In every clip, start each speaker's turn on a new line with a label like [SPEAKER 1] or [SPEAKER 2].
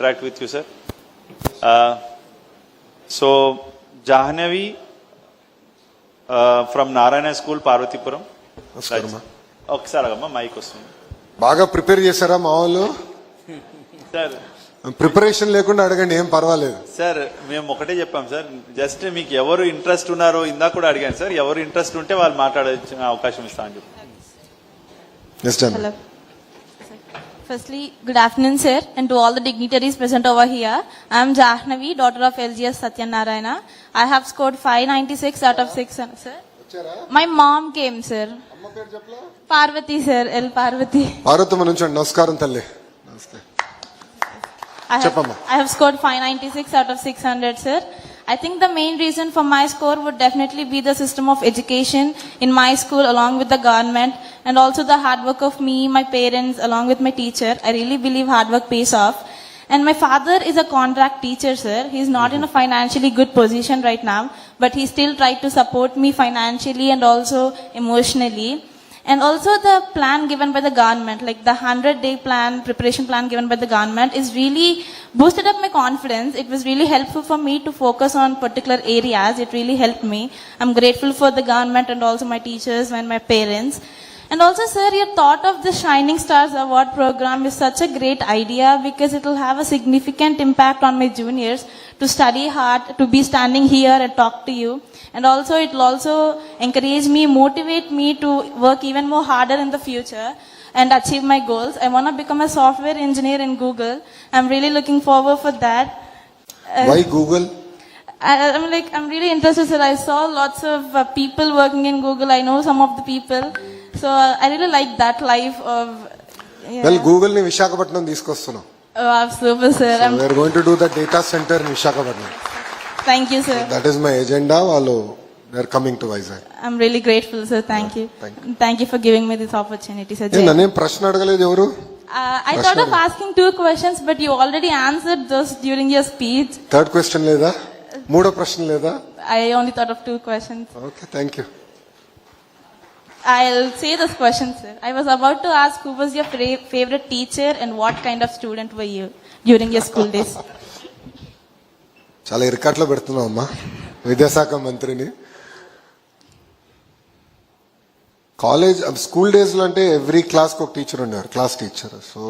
[SPEAKER 1] interact with you, sir. So, Jahnavi from Narayana School, Parvatipuram. ఒకసారి అమ్మా mic వస్తుంది.
[SPEAKER 2] బాగా ప్రిపేర్ చేశారా మా వాళ్ళు?
[SPEAKER 1] సార్
[SPEAKER 2] ప్రిపరేషన్ లేకుండా అడగండి, ఏం పర్వాలేదు.
[SPEAKER 1] సార్ మేము ఒకటే చెప్పాం సార్, జస్ట్ మీకు ఎవరు ఇంట్రెస్ట్ ఉన్నారో ఇందాక కూడా అడిగాను సార్, ఎవరు ఇంట్రెస్ట్ ఉంటే వాళ్ళు మాట్లాడే అవకాశం ఇస్తామని చెప్పి.
[SPEAKER 3] Hello. Firstly, good afternoon, sir, and to all the dignitaries present over here. I am Jahnavi, daughter of LGS Satyanarayana. I have scored 596 out of 600, sir. My mom came, sir. Parvati, sir. L. Parvati.
[SPEAKER 2] Parvathamma నుంచి నమస్కారం తల్లి. నమస్తే.
[SPEAKER 3] I have scored 596 out of 600, sir. I think the main reason for my score would definitely be the system of education in my school along with the government, and also the hard work of me, my parents, along with my teacher. I really believe hard work pays off. And my father is a contract teacher, sir. He's not in a financially good position right now, but he still tried to support me financially and also emotionally. And also the plan given by the government, like the 100-day plan, preparation plan given by the government, is really boosted up my confidence. It was really helpful for me to focus on particular areas. It really helped me. I'm grateful for the government and also my teachers and my parents. And also, sir, your thought of the Shining Stars Award program is such a great idea, because it will have a significant impact on my juniors to study hard, to be standing here and talk to you. And also, it will also encourage me, motivate me to work even more harder in the future and achieve my goals. I want to become a software engineer in Google. I'm really looking forward for that.
[SPEAKER 2] Why Google?
[SPEAKER 3] I'm really interested, sir. I saw lots of people working in Google. I know some of the people. So I really like that life of. Yeah.
[SPEAKER 2] Well, Google ni Visakhapatnam తీసుకొస్తున్నాం.
[SPEAKER 3] Oh, super, sir.
[SPEAKER 2] So we are going to do the data center in Visakhapatnam.
[SPEAKER 3] Thank you, sir.
[SPEAKER 2] So that is my agenda. వాళ్ళు they are coming to Vizag.
[SPEAKER 3] I'm really grateful, sir. Thank you. Thank you for giving me this opportunity, sir.
[SPEAKER 2] నన్నేం ప్రశ్న అడగలేదు ఎవరు?
[SPEAKER 3] I thought of asking 2 questions, but you already answered those during your speech.
[SPEAKER 2] Third question లేదా? మూడో ప్రశ్న లేదా?
[SPEAKER 3] I only thought of 2 questions.
[SPEAKER 2] Okay, thank you.
[SPEAKER 3] I'll say this question, sir. I was about to ask who was your favorite teacher and what kind of student were you during your school days.
[SPEAKER 2] చాలా ఇరకాట్లో పెడుతున్నావు అమ్మా విద్యాశాఖ మంత్రిని. College school డేస్లో అంటే every క్లాస్కి ఒక teacher ఉండేవారు, క్లాస్ టీచర్. సో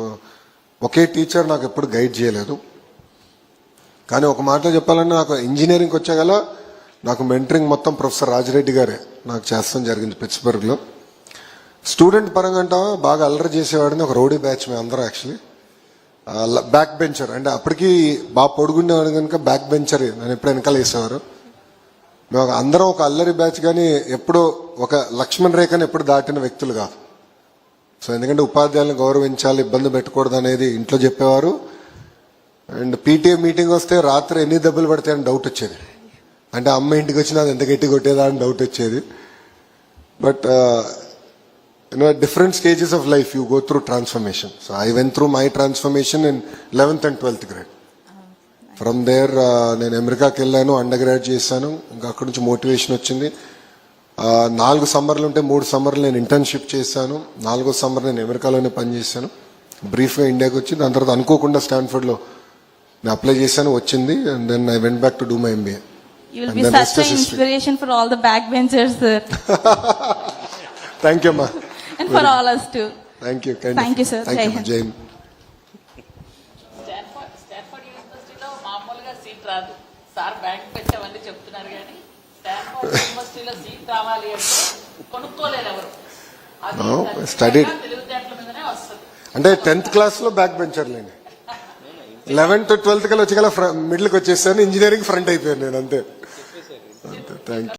[SPEAKER 2] ఒకే టీచర్ నాకు ఎప్పుడు గైడ్ చేయలేదు. కానీ ఒక మాటలో చెప్పాలంటే నాకు ఇంజనీరింగ్కి వచ్చాగల నాకు మెంటరింగ్ మొత్తం ప్రొఫెసర్ రాజిరెడ్డి గారే నాకు చేస్తాం జరిగింది పిట్స్బర్గ్లో. స్టూడెంట్ పరంగా అంటావా బాగా అల్లరి చేసేవాడిని, ఒక రౌడీ బ్యాచ్ మేము అందరం. యాక్చువల్లీ బ్యాక్ బెంచర్ అంటే అప్పటికి బాగా పొడుగుండేవాడు కనుక బ్యాక్ బెంచర్ నన్ను ఎప్పుడు వెనకాల వేసేవారు. మేము అందరం ఒక అల్లరి బ్యాచ్, కానీ ఎప్పుడో ఒక లక్ష్మణ్ రేఖని ఎప్పుడు దాటిన వ్యక్తులు కాదు. సో ఎందుకంటే ఉపాధ్యాయులను గౌరవించాలి, ఇబ్బంది పెట్టకూడదు అనేది ఇంట్లో చెప్పేవారు. అండ్ పీటీఏ మీటింగ్ వస్తే రాత్రి ఎన్ని దెబ్బలు పడతాయని డౌట్ వచ్చేది. అంటే అమ్మ ఇంటికి వచ్చినా అది ఎంత గట్టి కొట్టేదా అని డౌట్ వచ్చేది. But different stages of life you go through transformation. So I went through my transformation in 11th and 12th grade. From there నేను అమెరికాకి వెళ్ళాను, అండర్ గ్రాడ్ చేశాను. ఇంకా అక్కడి నుంచి మోటివేషన్ వచ్చింది. 4 సమ్మర్లు ఉంటే 3 సమ్మర్లు నేను ఇంటర్న్షిప్ చేశాను. 4వ సమ్మర్ నేను అమెరికాలోనే పనిచేశాను. బ్రీఫ్గా ఇండియాకి వచ్చి దాని తర్వాత అనుకోకుండా స్టాన్ఫర్డ్లో నేను అప్లై చేశాను, వచ్చింది. And then I went back to do my MBA.
[SPEAKER 3] You will be such an inspiration for all the backbenchers, sir.
[SPEAKER 2] Thank you, ma.
[SPEAKER 3] And for all us too.
[SPEAKER 2] Thank you.
[SPEAKER 3] Thank you, sir.
[SPEAKER 2] Thank you, Jai Hind.
[SPEAKER 4] Stanford యూనివర్సిటీలో మామూలుగా seat రాదు sir, bank పెట్టామని చెప్తున్నారు, కానీ Stanford యూనివర్సిటీలో seat రావాలి అంటే కొనుక్కోలేరు ఎవరు.
[SPEAKER 2] స్టడీ
[SPEAKER 4] తెలివితేటల మీదనే వస్తుంది.
[SPEAKER 2] అంటే 10th క్లాస్లో బ్యాక్ బెంచర్ లేని 11th to 12th కల్లా వచ్చి మిడిల్కి వచ్చేసాను. ఇంజనీరింగ్ ఫ్రంట్ అయిపోయాను నేను, అంతే. Thank you.